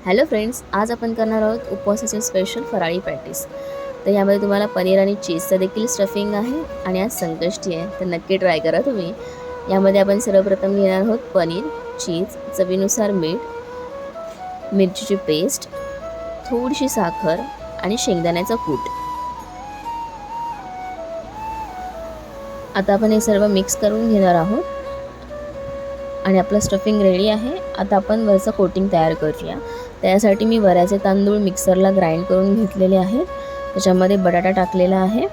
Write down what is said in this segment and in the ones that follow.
Hello friends, आज आपण करणार आहोत उपवासाचे स्पेशल फराळी पॅटीस. तर यामध्ये तुम्हाला पनीर आणि चीजचं देखील स्टफिंग आहे आणि आज संकष्टी आहे, तर नक्की ट्राय करा तुम्ही. यामध्ये आपण सर्वप्रथम घेणार आहोत पनीर, चीज, चवीनुसार मीठ, मिरचीची पेस्ट, थोडीशी साखर आणि शेंगदाण्याचा कूट. आता आपण हे सर्व मिक्स करून घेणार आहोत आणि आपलं स्टफिंग रेडी आहे. आता आपण वरचं कोटिंग तयार करूया. त्यासाठी मी वऱ्याचे तांदूळ मिक्सरला ग्राइंड करून घेतलेले आहेत. त्याच्यामध्ये बटाटा टाकलेला आहे,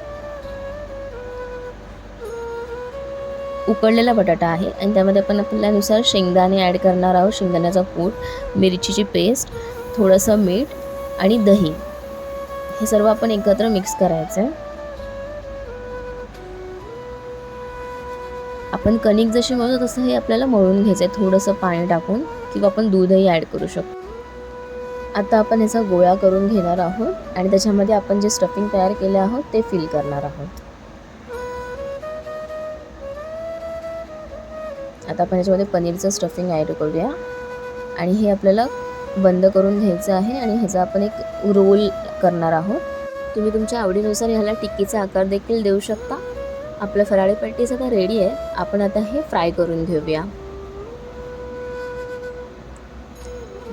उकडलेला बटाटा आहे आणि त्यामध्ये आपण आपल्यानुसार शेंगदाणे ॲड करणार आहोत, शेंगदाण्याचा कूट, मिरचीची पेस्ट, थोडंसं मीठ आणि दही. हे सर्व आपण एकत्र मिक्स करायचं आहे. आपण कणिक जशी मळतो तसं हे आपल्याला मळून घ्यायचं आहे, थोडंसं पाणी टाकून, किंवा आपण दूधही ॲड करू शकतो. आता आपण याचा गोळा करून घेणार आहोत आणि त्याच्यामध्ये आपण जे स्टफिंग तयार केले आहोत ते फिल करणार आहोत. आता आपण याच्यामध्ये पनीरचं स्टफिंग ॲड करूया आणि हे आपल्याला बंद करून घ्यायचं आहे आणि ह्याचा आपण एक रोल करणार आहोत. तुम्ही तुमच्या आवडीनुसार ह्याला टिक्कीचा आकार देखील देऊ शकता. आपलं फराळी पॅटीस आता रेडी आहे. आपण आता हे फ्राय करून घेऊया.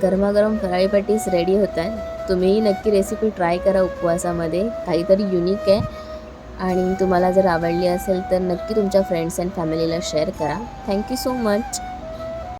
गरमागरम फराळी पॅटीस रेडी होत आहे. तुम्हीही नक्की रेसिपी ट्राय करा. उपवासामध्ये काहीतरी युनिक आहे आणि तुम्हाला जर आवडली असेल तर नक्की तुमच्या फ्रेंड्स अँड फॅमिलीला शेअर करा. Thank you so much.